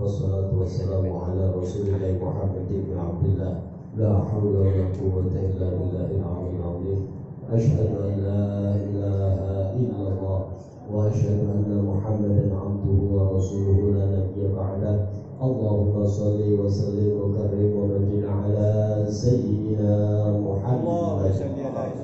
wassalatu wassalamu ala Rasulillah Muhammad ibn Abdullah la hawla wa la quwwata illa billahil aliyyil azim. Asyhadu an la ilaha illallah wa asyhadu anna Muhammadan abduhu wa rasuluhu la nabiyya ba'dah. Allahumma shalli wa sallim wa karrim wa majid ala sayyidina Muhammad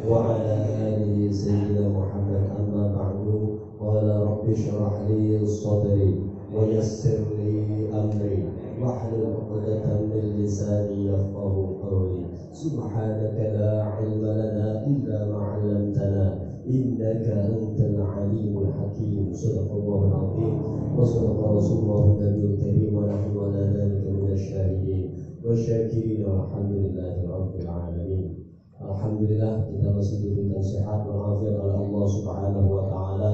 wa ala alihi sayyidina Muhammad. Amma ba'du. Qala rabbi shrah li sadri wa yassir li amri wahlul 'uqdatam min lisani yafqahu qawli. Subhanaka la 'ilma lana illa ma 'allamtana innaka antal 'alimul hakim. Sadaqallahul 'azim wa sadaqa rasulullah nabiyul karim wa nahnu ala dzalika minasyahidin wasyakirin walhamdulillahi rabbil alamin. Alhamdulillah, kita masih diberikan sehat walafiat oleh Allah Subhanahu wa taala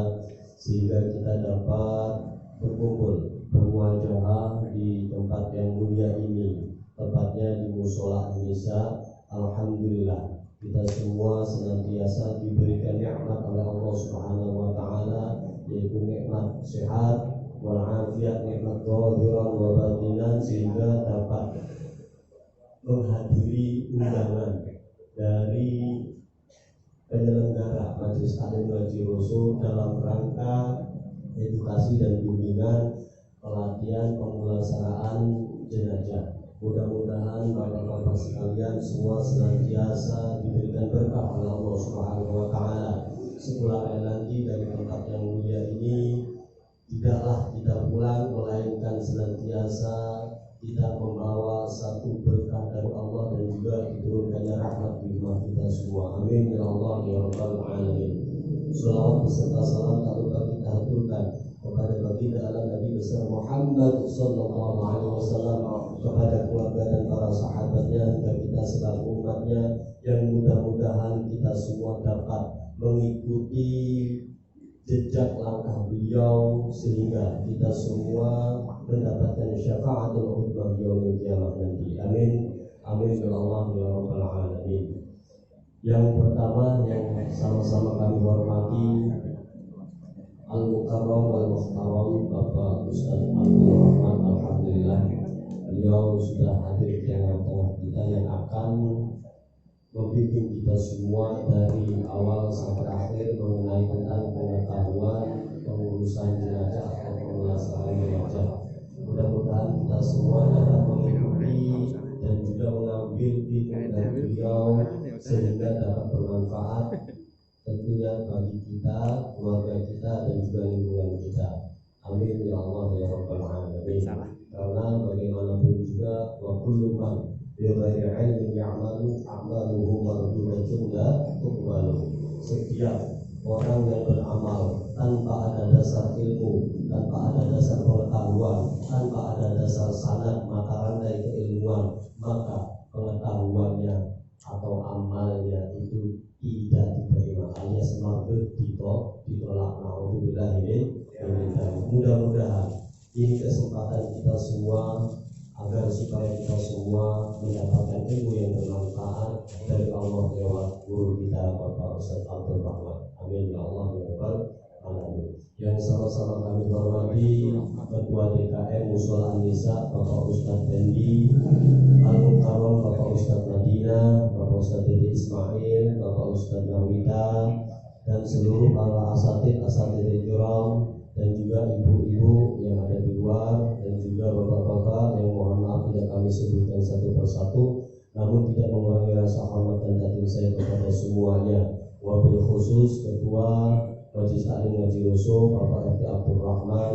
sehingga kita dapat berkumpul bermuajahah di tempat yang mulia ini, tepatnya di Mushola An-Nisa. Alhamdulillah, kita semua senantiasa diberikan nikmat oleh Allah Subhanahu wa taala, yaitu nikmat sehat walafiat, nikmat zahiran wa batinan, sehingga dapat menghadiri undangan dari penyelenggara Majelis Taklim Ngaji Rasul dalam rangka edukasi dan bimbingan pelatihan pemulasaraan jenazah. Mudah-mudahan bapak-bapak sekalian semua senantiasa diberikan berkah oleh Allah Subhanahu wa taala. Sepulang nanti dari tempat yang mulia ini, tidaklah kita pulang melainkan senantiasa kita membawa satu berkah dari Allah dan juga diturunkannya rahmat di rumah kita semua. Amin ya Allah ya rabbal alamin. Salawat beserta salam tak lupa kita haturkan kepada baginda alam Nabi besar Muhammad sallallahu alaihi wasallam, kepada keluarga dan para sahabatnya, hingga kita selaku umatnya, yang mudah-mudahan kita semua dapat mengikuti jejak langkah beliau sehingga kita semua mendapatkan syafaatul udzma yaumil qiyamah nanti. Amin. Amin ya Allah ya rabbal alamin. Yang pertama yang sama-sama kami hormati Al-Mukarram wal Muhtaram Bapak Ustaz Abdul Rahman. Alhamdulillah, beliau sudah hadir di tengah-tengah kita yang akan membimbing kita semua dari awal sampai akhir mengenai tentang pengetahuan pengurusan jenazah atau pemulasaraan jenazah. Mudah-mudahan kita semua dapat mengikuti dan juga mengambil ilmu dari beliau sehingga dapat bermanfaat tentunya bagi kita, keluarga kita dan juga lingkungan kita. Amin ya Allah ya rabbal alamin. Karena bagaimanapun juga wa kullu man bighairi ilmin ya'malu a'maluhu mardudatun la tuqbalu. Setiap orang yang beramal tanpa ada dasar ilmu, tanpa ada dasar pengetahuan, tanpa ada dasar sanad maka rantai keilmuan, maka pengetahuannya atau amalnya itu tidak diterima, alias mardud ditolak. Naudzubillah min. Mudah-mudahan ini kesempatan kita semua agar supaya kita semua mendapatkan ilmu yang bermanfaat dari Allah lewat guru kita Bapak Ustaz Abdul Rahman. Amin ya Allah ya rabbal alamin. Yang sama-sama kami hormati Ketua DKM Mushola An-Nisa Bapak Ustaz Dendi, Al-Mukarram Bapak Ustaz Madinah, Bapak Ustaz Dedi Ismail, Bapak Ustaz Nawita, dan seluruh para asatid kiram, dan juga ibu-ibu yang ada di luar, dan juga bapak-bapak yang mohon maaf tidak kami sebutkan satu persatu, namun tidak mengurangi rasa hormat dan takdim saya kepada semuanya. Wabil khusus Ketua Majelis Taklim Ngaji Rasul Bapak F.T. Abdul Rahman,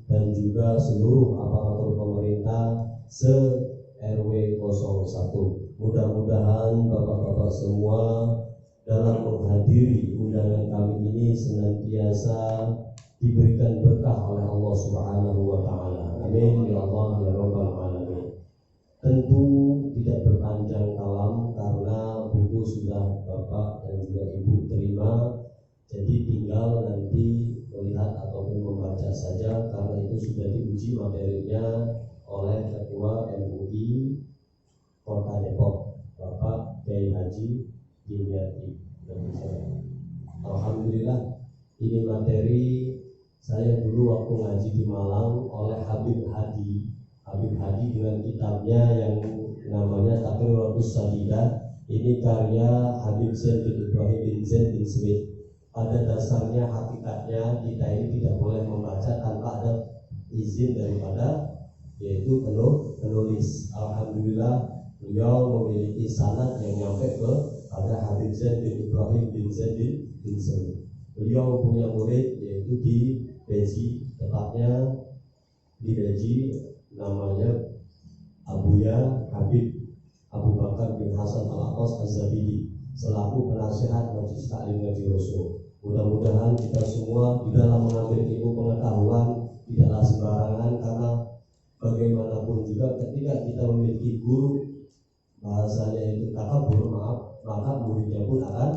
dan juga seluruh aparatur pemerintah se-RW 01. Mudah-mudahan bapak-bapak semua dalam menghadiri undangan kami ini senantiasa diberikan berkah oleh Allah Subhanahu wa taala. Amin ya Allah ya rabbal alamin. Tentu tidak berpanjang kalam karena buku sudah Bapak dan juga Ibu terima. Jadi tinggal nanti melihat ataupun membaca saja, karena itu sudah diuji materinya oleh Ketua MUI Kota Depok Bapak Kiai Haji Dimyati. Alhamdulillah, ini materi saya dulu waktu ngaji di Malang oleh Habib Hadi Habib Hadi dengan kitabnya yang namanya Taqriratus Sadidah. Ini karya Habib Zain bin Ibrahim bin Zain bin Smith. Pada dasarnya hakikatnya kita ini tidak boleh membaca tanpa ada izin daripada yaitu penulis. Alhamdulillah beliau memiliki sanad yang nyampe ke pada Habib Zain bin Ibrahim bin Zain bin Smith. Beliau punya murid yaitu di Beji, tepatnya di Beji, namanya Abuya Habib Abu Bakar bin Hasan Al-Aqas Az-Zabidi selaku penasihat Majelis Taklim Ngaji Rasul. Mudah-mudahan kita semua di dalam mengambil ilmu pengetahuan tidaklah sembarangan, karena bagaimanapun juga ketika kita memiliki guru bahasanya itu takabur, maka muridnya pun akan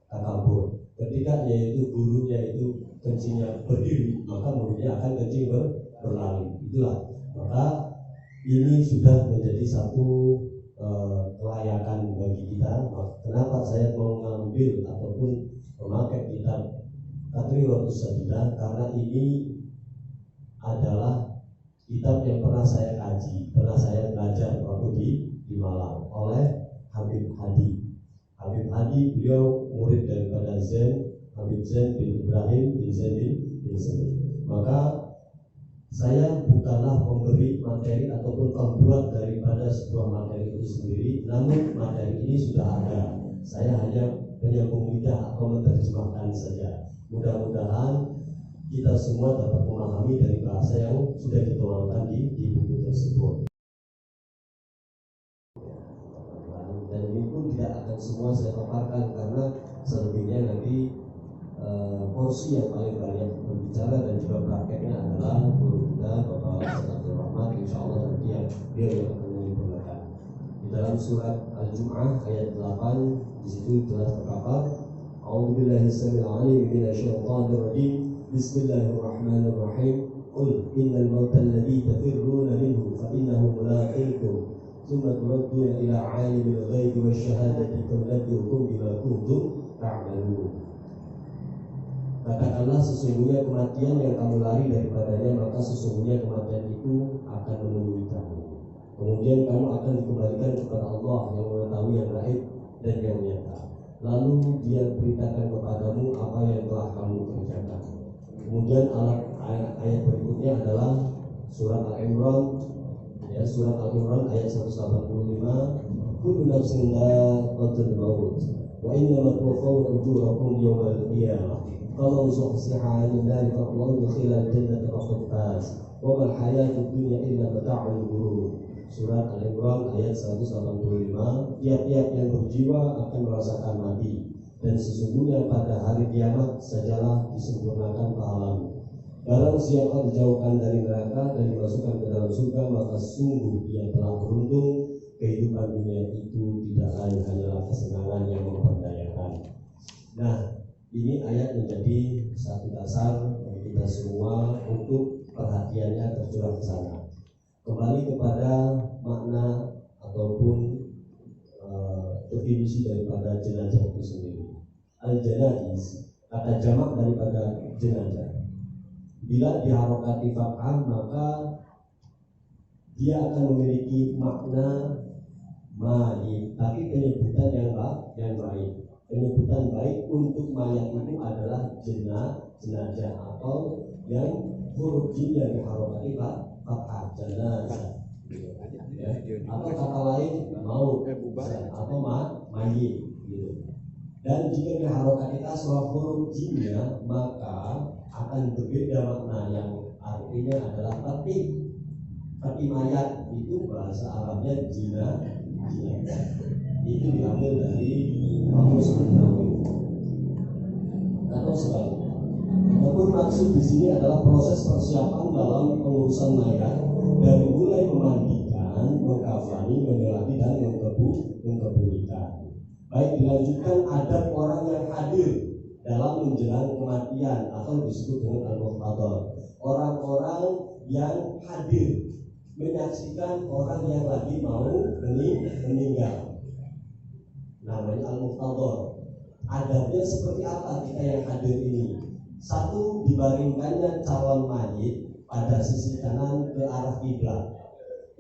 takabur. Ketika yaitu gurunya itu kencingnya berdiri, maka muridnya akan kencing berlari. Itulah, maka ini sudah menjadi satu kelayakan bagi kita. Kenapa saya mau mengambil ataupun memakai kitab Taqriratus Sadidah? Karena ini adalah kitab yang pernah saya kaji, pernah saya belajar waktu di Malang oleh Habib Hadi. Habib Hadi beliau murid daripada Habib Zain bin Ibrahim bin Zain bin Smith. Maka saya bukanlah pemberi materi ataupun pembuat daripada sebuah materi itu sendiri, namun materi ini sudah ada. Saya hanya menyambung lidah atau menerjemahkan saja. Mudah-mudahan kita semua dapat memahami dari bahasa yang sudah dituangkan di buku tersebut. Dan ini pun tidak akan semua saya paparkan, karena selebihnya nanti porsi yang paling banyak berbicara dan juga prakteknya adalah guru kita Bapak Abdul Rahman. Insya Allah nanti yang dia yang akan menyempurnakan. Di dalam surat Al-Jum'ah ayat 8 di situ telah terkata, A'udzubillahi samil alim minasyaitonir rajim. Bismillahirrahmanirrahim. Qul innal mautal ladzi tafirruna minhu fa innahu mulaqikum. Tsumma turadduna ila 'alimil ghaibi wasyahadati fayunabbi'ukum bima kuntum ta'malun. Katakanlah sesungguhnya kematian yang kamu lari daripadanya, maka sesungguhnya kematian itu akan menemui kamu. Kemudian kamu akan dikembalikan kepada Allah yang mengetahui yang gaib dan yang nyata. Lalu Dia beritakan kepadamu apa yang telah kamu kerjakan. Kemudian ayat berikutnya adalah surat Al-Imran, ya, surat Al-Imran ayat 185. Kullu nafsin dha'iqatul maut wa innamat tuwaffawna ujurakum yawmal qiyamah. Kalau zuhziha 'anil nari faqad udkhila al-jannata faqad faz wa mal hayatud dunya illa mata'ul ghurur. Surat Al-Imran ayat 185. Tiap-tiap yang berjiwa akan merasakan mati, dan sesungguhnya pada hari kiamat sajalah disempurnakan pahalamu. Barang siapa dijauhkan dari neraka dan dimasukkan ke dalam surga, maka sungguh dia telah beruntung. Kehidupan dunia itu tidak lain hanyalah kesenangan yang memperdayakan. Nah, ini ayat menjadi satu dasar bagi kita semua untuk perhatiannya tercurah ke sana. Kembali kepada makna ataupun definisi daripada jenazah itu sendiri. Al-janaiz, kata jamak daripada jenazah. Bila diharokati fathah, maka dia akan memiliki makna mayit, tapi penyebutan yang baik. Penyebutan baik untuk mayat itu adalah jenazah atau yang huruf jim yang diharokati fathah, jenazah. Ya. Atau kata lain maut atau mayit gitu. Dan jika diharokati kasrah huruf jimnya, maka akan berbeda makna, yang artinya adalah peti mayat. Itu bahasa Arabnya jina. Itu diambil dari Kamus An-Nawawi atau sebaliknya. Namun maksud di sini adalah proses persiapan dalam pengurusan mayat, dari mulai memandikan, mengkafani, menyelami dan mengkebumikan. Baik, dilanjutkan adab orang yang hadir dalam menjelang kematian atau disebut dengan al-muhtadar. Orang-orang yang hadir menyaksikan orang yang lagi mau meninggal, namanya al-muhtadar. Adabnya seperti apa kita yang hadir ini? Satu, dibaringkannya calon mayit pada sisi kanan ke arah kiblat.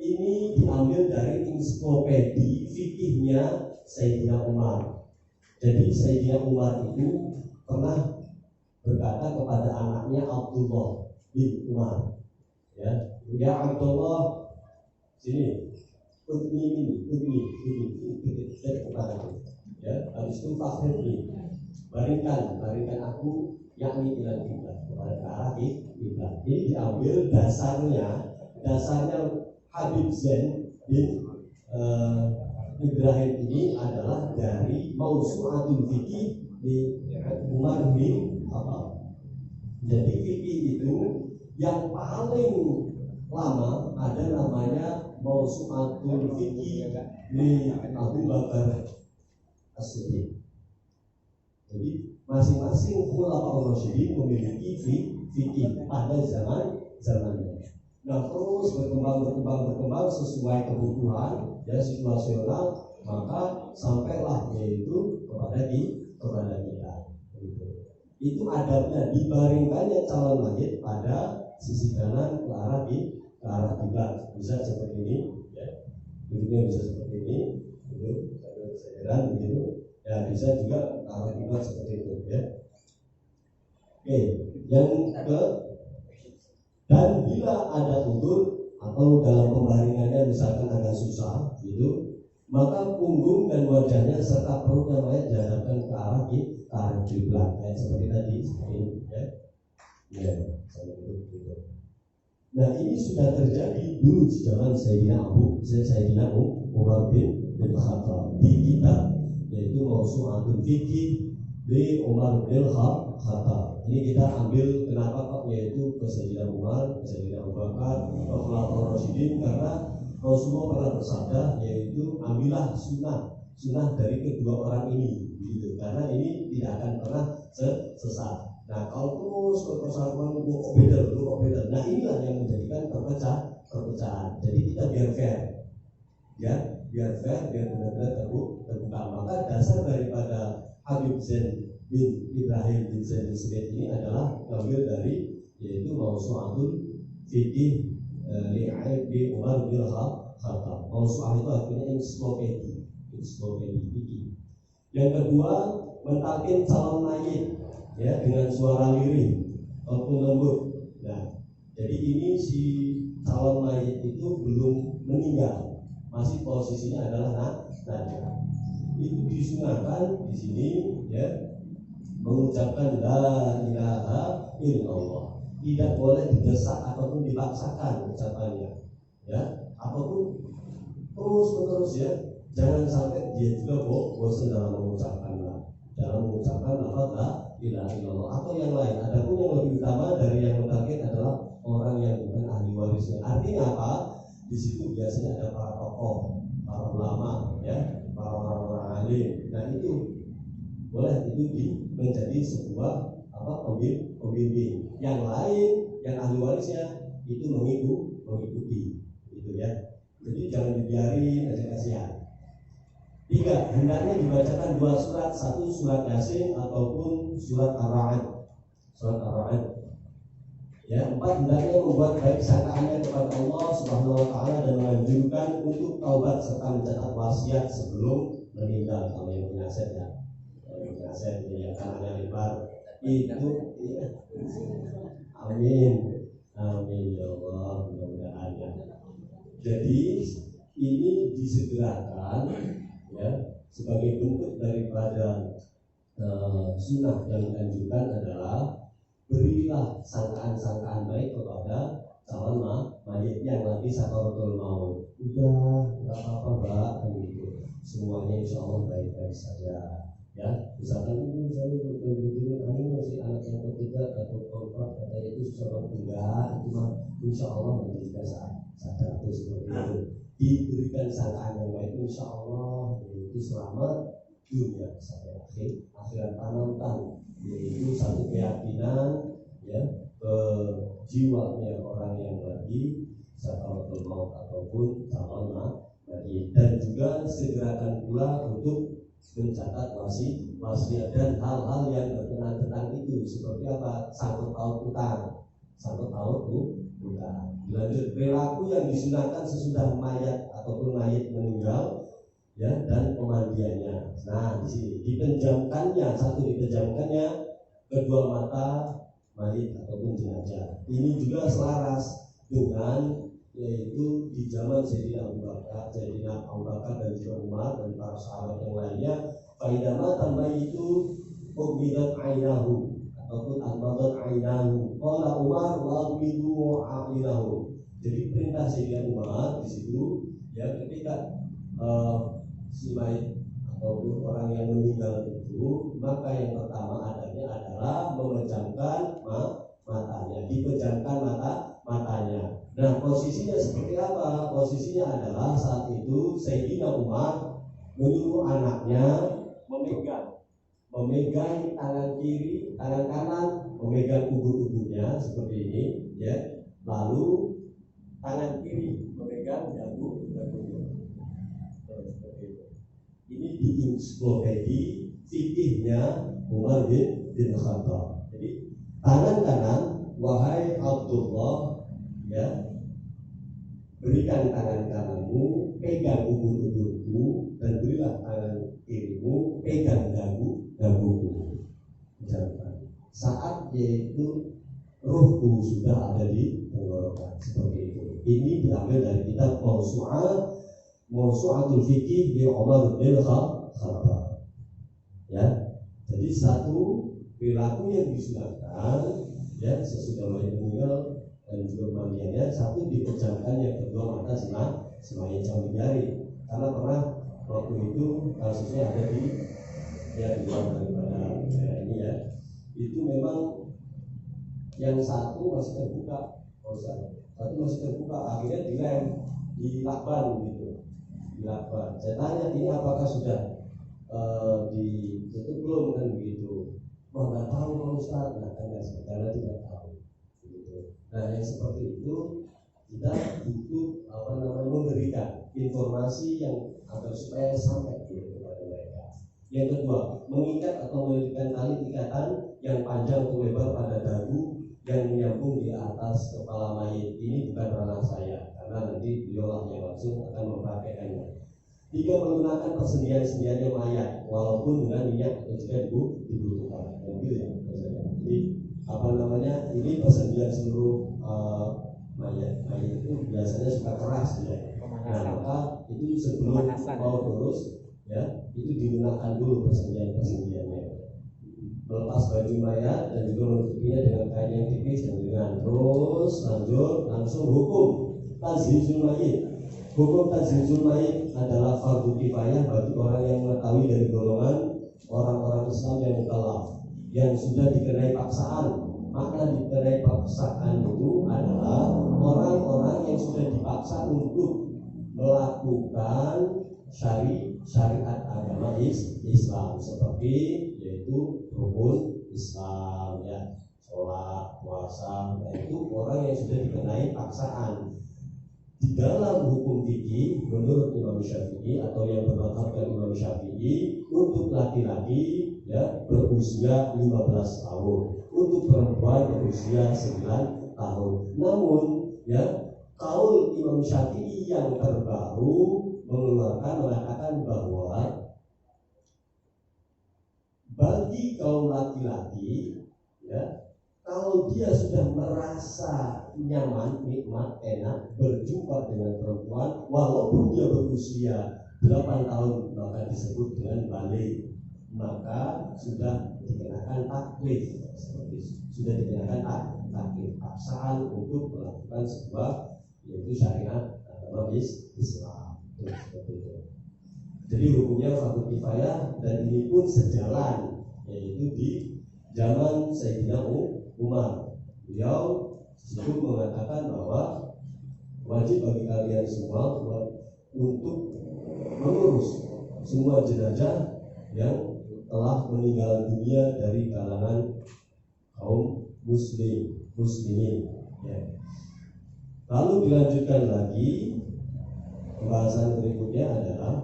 ini diambil dari ensiklopedi fikihnya Sayyidina Umar. Jadi Sayyidina Umar itu pernah berkata kepada anaknya Abdullah bin Umar, ya Abdullah, sini, ini kepada ya, habis itu fakhrni, baringkan aku, yakni ilal kiblat, kepada ke arah kiblat. Ini diambil dasarnya Habib Zain bin Ibrahim ini adalah dari Mausu'atul Fiqih di Umar bin Khattab. Jadi fikih itu yang paling lama ada namanya Mausu'atul Fiqih di Abu Bakar As-Siddiq. Jadi masing-masing khulafaur rasyidin memiliki fikih pada zamannya. Nah, terus berkembang sesuai kebutuhan ya situasional, maka sampailah yaitu kepada kita. Itu adabnya, dibaringkannya calon mayit pada sisi kanan ke arah kiblat. Bisa seperti ini, ya. Duduknya bisa seperti ini, gitu, sederhana begitu. Ya, bisa juga ke arah kiblat seperti itu, ya. Oke, yang dan bila ada udur atau dalam pembaringannya misalkan agak susah, gitu, maka punggung dan wajahnya serta perutnya mayat dihadapkan ke arah kiblat, kayak seperti tadi, seperti ini, ya. Ya, seperti itu. Nah, ini sudah terjadi dulu di zaman Sayyidina Umar bin Khattab di kitab yaitu Mausu'atul Fiqih di Umar bin Khattab. Ini kita ambil kenapa kok yaitu ke Sayyidina Umar, Sayyidina Abu Bakar, Khulafaur Rasyidin, karena Rasulullah pernah bersabda yaitu ambillah sunnah dari kedua orang ini, gitu. Karena ini tidak akan pernah sesat. Nah, kalau terus persoalan kok beda. Nah, inilah yang menjadikan perpecahan. Jadi kita biar fair, ya, biar benar-benar terbuka. Maka dasar daripada Habib Zain bin Ibrahim bin Zain Smith ini adalah mengambil dari yaitu Mausu'atul Fiqih li Umar bin Khattab. Mausu'ah itu artinya ensiklopedi fikih. Yang kedua, mentalkin calon mayit, ya, dengan suara lirih ataupun lembut. Nah, jadi ini si calon mayit itu belum meninggal, masih posisinya adalah nada. Itu disunahkan di sini, ya, mengucapkan la ilaha illallah. Tidak boleh didesak ataupun dipaksakan ucapannya, ya, ataupun terus ya. Jangan sampai dia juga bosan dalam mengucapkan lafaz la ilaha illallah atau yang lain. Adapun yang lebih utama dari yang mentarget adalah orang yang bukan ahli warisnya. Artinya apa? Di situ biasanya ada para tokoh, para ulama, ya, para orang-orang alim. Nah, itu boleh itu menjadi sebuah pembimbing. Yang lain, yang ahli warisnya itu mengikuti, gitu ya. Jadi jangan dibiarin aja, kasihan. 3. Hendaknya dibacakan 2 surat, 1 surat Yasin ataupun surat Ar-Ra'd. Ya, 4. Hendaknya membuat baik sangkaannya kepada Allah Subhanahu wa taala dan menganjurkan untuk taubat serta mencatat wasiat sebelum meninggal. Kalau yang punya aset, ya. Yang punya aset ya, tangannya lebar. Itu ya. Amin ya Allah, mudah-mudahan, ya. Jadi ini disegerakan, ya, sebagai bentuk daripada sunnah yang dianjurkan adalah berilah sangkaan baik kepada calon mayit yang lagi sakaratul maut. Udah, nggak apa-apa Mbak, kan gitu. Semuanya insya Allah baik-baik saja, ya. Misalkan ini saya begini, masih anak yang ketiga atau keempat, katanya itu susah enggak, itu mah insya Allah menjadi sadar seperti itu. Diberikan sangkaan yang baik, insya Allah itu selamat dunia sampai akhirat. Tanamkan yaitu satu keyakinan, ya, ke jiwanya orang yang lagi sakaratul maut ataupun calon mayit, dan juga segerakan pula untuk mencatat wasiat dan hal-hal yang berkenaan tentang itu, seperti apa, sangkut paut utang. Bila Lanjut, perilaku yang disunahkan sesudah mayat ataupun mayit meninggal, ya, dan pemandiannya. Nah, di sini dipejamkannya, satu dipejamkannya kedua mata mayit ataupun jenazah. Ini juga selaras dengan yaitu di zaman Sayyidina Abu Bakar dan juga Umar dan para sahabat yang lainnya, faidama tambah itu ubidat ainahu ataupun al-madat ainahu. Qala Umar la ubidu ainahu. Jadi perintah Sayyidina Umar di situ, ya, ketika si mayit ataupun orang yang meninggal itu, maka yang pertama adanya adalah memejamkan matanya, dipejamkan matanya. Nah, posisinya seperti apa? Posisinya adalah saat itu Sayyidina Umar menyuruh anaknya memegang tangan kiri, tangan kanan memegang ubun-ubunnya seperti ini, ya. Lalu tangan kiri memegang dagunya. Seperti itu. Ini diinspeksi fikihnya Umar bin Khattab. Jadi tangan kanan, wahai Abdullah, ya, berikan tangan kananmu, pegang ubun-ubunku, dan berilah tangan kirimu, pegang daguku. Jangan. Saat yaitu ruhku sudah ada di tenggorokan, seperti itu. Ini diambil dari kitab Mawsu'atul Fiqih di Umar bin Khattab. Ya, jadi satu perilaku yang disunahkan, ya, sesudah mayat meninggal dan juga pemandiannya, satu dipejamkan, yang kedua mata semayat jauh jari. Karena pernah waktu itu kasusnya ada di luar daripada ini, ya, itu memang yang satu masih terbuka, satu masih terbuka, akhirnya dilem, dilakban gitu, dilakban. Saya tanya, ini apakah sudah ditutup belum, kan begitu? Wah, nggak tahu Pak Ustaz, karena tidak tahu. Gitu. Nah, yang seperti itu kita butuh memberikan informasi yang agar supaya sampai kepada mereka. Yang kedua, mengikat atau memberikan tali ikatan yang panjang atau lebar pada dagu yang menyambung di atas kepala mayit. Ini bukan ranah saya, karena nanti beliau yang langsung akan memprakaikannya. Jika menggunakan persendian-sendiannya mayat, walaupun dengan minyak atau juga dibutuhkan, mobil ya, jadi ini persendian seluruh mayat itu biasanya suka keras, ya. Nah, maka itu sebelum mau terus, ya, itu digunakan dulu persendiannya. Melepas baju mayat dan juga menutupinya dengan kain yang tipis dan ringan. Terus langsung hukum tazhizul mayit. Hukum tazhizul mayit adalah fardu kifayah bagi orang yang mengetahui dari golongan orang-orang Islam yang mukallaf yang sudah dikenai paksaan. Makna dikenai paksaan itu adalah orang-orang yang sudah dipaksa untuk melakukan syariat agama Islam, seperti yaitu rukun Islam, ya, sholat, puasa. Itu orang yang sudah dikenai paksaan. Di dalam hukum fikih menurut Imam Syafi'i atau yang bermadzhab Imam Syafi'i, untuk laki-laki, ya, berusia 15 tahun, untuk perempuan berusia 9 tahun. Namun, ya, kaul Imam Syafi'i yang terbaru mengatakan bahwa bagi kaum laki-laki, ya, kalau dia sudah merasa nyaman, nikmat, enak berjumpa dengan perempuan, walaupun dia berusia 8 tahun, maka disebut dengan balik, maka sudah dikenakan taklif, sudah dikenakan taklif, paksaan untuk melakukan sebuah yaitu syariat agama Islam. Seperti itu. Jadi hukumnya fardu kifayah, dan ini pun sejalan yaitu di zaman Sayyidina Umar. Beliau sebut mengatakan bahwa wajib bagi kalian semua untuk mengurus semua jenazah yang telah meninggal dunia dari kalangan kaum muslimin, ya. Lalu dilanjutkan lagi, pembahasan berikutnya adalah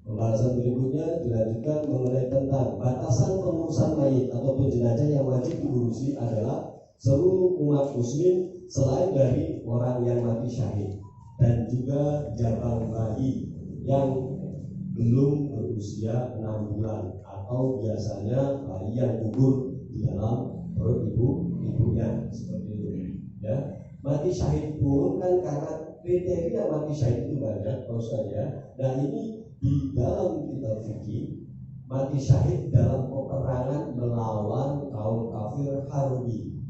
Pembahasan berikutnya dilanjutkan mengenai tentang batasan pengurusan mayit ataupun jenazah yang wajib diurusi adalah seluruh umat muslim selain dari orang yang mati syahid dan juga jabang bayi yang belum berusia 6 bulan atau biasanya bayi yang gugur di dalam perut ibunya seperti itu ya. Mati syahid pun kan karena kriteria mati syahid itu banyak maksudnya. Nah ini di dalam kitab fikih mati syahid dalam peperangan melawan kaum kafir harbi.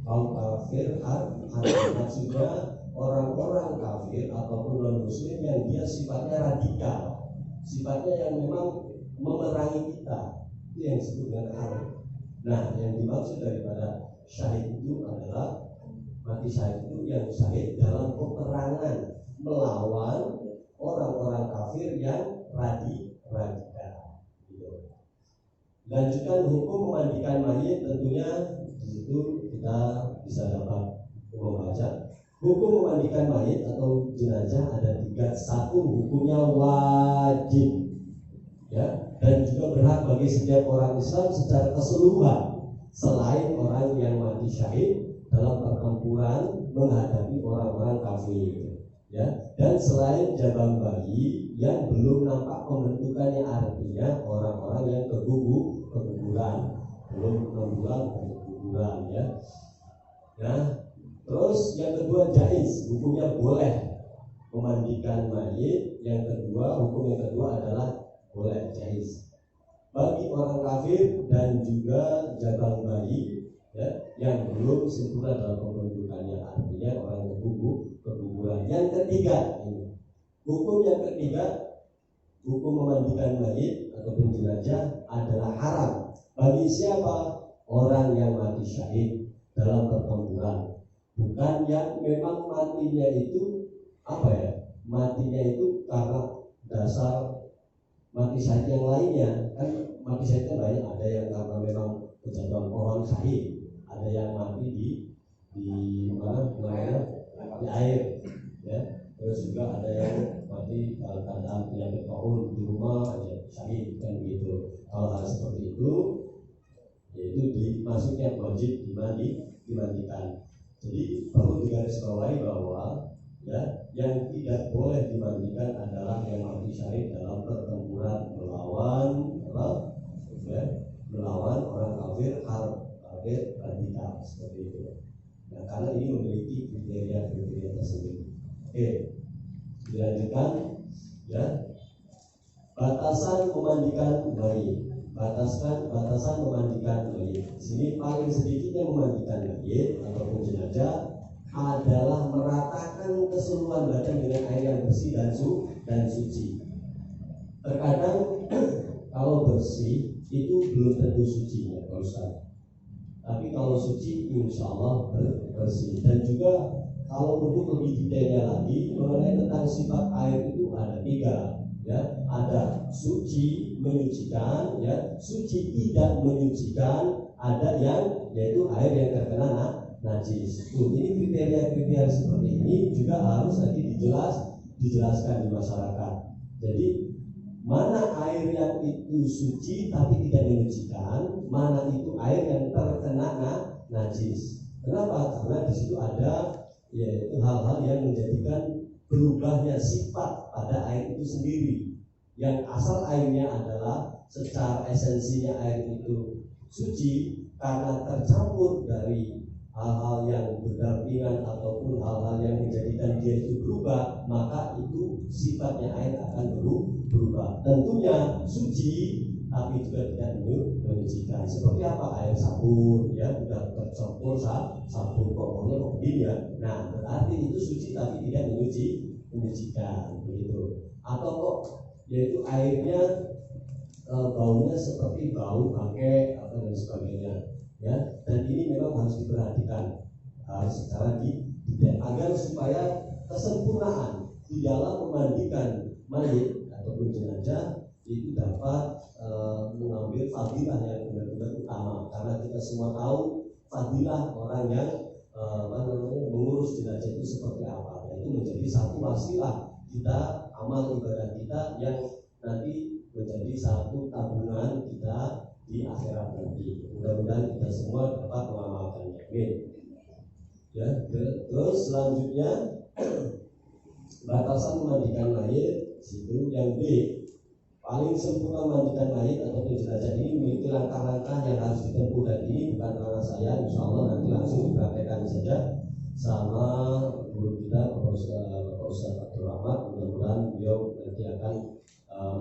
Kaum kafir harbi maksudnya orang-orang kafir ataupun non muslim yang dia sifatnya radikal, sifatnya yang memang memerangi kita, itu yang disebut dengan harb. Nah yang dimaksud daripada syahid itu adalah mati syahid itu yang syahid dalam peperangan melawan orang-orang kafir yang radikal. Lanjutkan hukum memandikan mayit, tentunya di situ kita bisa dapat membaca hukum memandikan mayit atau jenazah ada 3. 1, hukumnya wajib ya, dan juga berhak bagi setiap orang Islam secara keseluruhan selain orang yang mati syahid dalam pertempuran menghadapi orang-orang kafir ya, dan selain jabang bayi yang belum nampak pembentukannya, artinya orang-orang yang keguguran belum 6 bulan keguguran ya. Nah terus yang kedua jaiz, hukumnya boleh memandikan mayit. Yang kedua, hukum yang kedua adalah boleh, jaiz bagi orang kafir dan juga jabang bayi ya, yang belum sempurna dalam pembentukannya, artinya orang keguguran. Yang ketiga ini, hukum yang ketiga, hukum memandikan mayit ataupun jenazah adalah haram bagi siapa? Orang yang mati syahid dalam pertempuran, bukan yang memang matinya itu matinya itu karena dasar mati syahid yang lainnya. Kan mati syahid kan banyak, ada yang karena memang kejatuhan pohon syahid, ada yang mati di air ya, terus juga ada yang mati keadaan penyakit tahun di rumah ya, syahid kan begitu. Kalau hal seperti itu yaitu dimasuknya wajib dimandikan. Jadi perlu digarisbawahi bahwa ya, yang tidak boleh dimandikan adalah yang mati syahid dalam pertempuran melawan orang kafir radikal seperti itu. Nah, karena ini memiliki kriteria tersendiri. Oke, dilanjutkan ya. Batasan memandikan mayit. Batasan memandikan mayit. Di sini paling sedikitnya memandikan mayit ataupun jenazah adalah meratakan keseluruhan badan dengan air yang bersih dan suci. Terkadang kalau bersih itu belum tentu suci ya Pak Ustaz. Tapi kalau suci insya Allah bersih. Dan juga kalau untuk lebih detailnya lagi mengenai tentang sifat air itu ada 3 ya, ada suci menyucikan ya, suci tidak menyucikan, ada yang yaitu air yang terkena najis. Ini kriteria-kriteria seperti ini juga harus nanti dijelaskan di masyarakat. Jadi mana air yang itu suci tapi tidak menyucikan, mana itu air yang terkena najis. Kenapa? Karena di situ ada yaitu hal-hal yang menjadikan berubahnya sifat pada air itu sendiri. Yang asal airnya adalah secara esensinya air itu suci, karena tercampur dari hal-hal yang berdampingan ataupun hal-hal yang menjadikan dia itu berubah, maka itu sifatnya air akan berubah. Tentunya suci tapi juga tidak menyucikan. Seperti apa? Air sabun ya, sudah tercampur sabun pokoknya kok begini ya. Nah, berarti itu suci tapi tidak menyucikan begitu. Atau kok yaitu airnya baunya seperti bau bangkai atau dan sebagainya ya. Dan ini memang harus diperhatikan, harus secara detail agar supaya kesempurnaan di dalam memandikan mayit ataupun jenazah itu dapat mengambil fadilah yang benar-benar utama. Karena kita semua tahu fadilah orang yang mengurus jenazah itu seperti apa. Dan itu menjadi satu wasilah kita, amal ibadah kita yang nanti menjadi satu tabungan kita di akhirat nanti. Mudah-mudahan kita semua dapat mengamalkannya. Amin. Ya, terus selanjutnya batasan memandikan mayit situ yang B, paling sempurna memandikan mayit ataupun jenazah ini memiliki langkah-langkah yang harus ditempuh, dan ini bukan karena saya, insya Allah nanti langsung dipraktekkan saja sama guru kita Bapak Ustaz Abdul Rahmat. Mudah-mudahan beliau nanti akan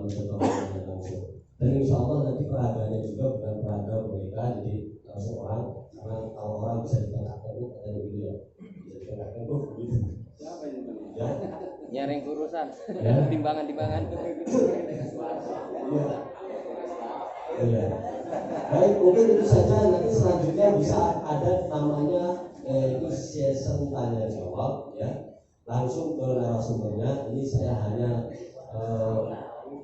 mencontohkan langsung, dan insya Allah nanti peraganya juga bukan peraga boneka, jadi langsung orang, karena kalau orang bisa ditangkap katanya begitu ya, bisa ditangkap begitu ya, nyaring urusan ya. timbangan Iya. Baik, mungkin itu saja. Nanti selanjutnya bisa ada namanya itu session tanya jawab ya, langsung ke narasumbernya. Ini saya hanya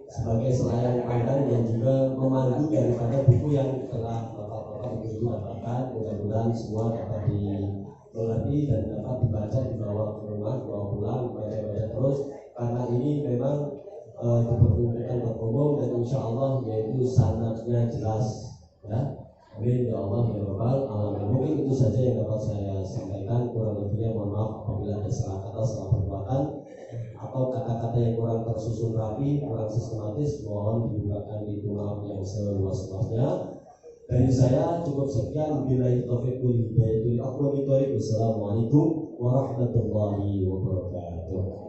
sebagai selayan pandang dan juga memandu daripada buku yang telah Bapak Ibu dapatkan. Mudah-mudahan semua dapat dimengerti dan dapat dibaca, dibawa ke rumah, dibawa pulang, baca-baca terus, karena ini memang diperuntukkan buat umum dan insya Allah yaitu sanadnya jelas ya. Amin ya Allah ya Rabbal alamin. Mungkin itu saja yang dapat saya sampaikan, kurang lebihnya mohon maaf apabila ada salah kata, salah perbuatan atau kata-kata yang kurang tersusun rapi, kurang sistematis, mohon dibukakan pintu maaf yang seluas-luasnya. Dari saya cukup sekian. Billahi taufiq wal hidayah. Assalamualaikum warahmatullahi wabarakatuh.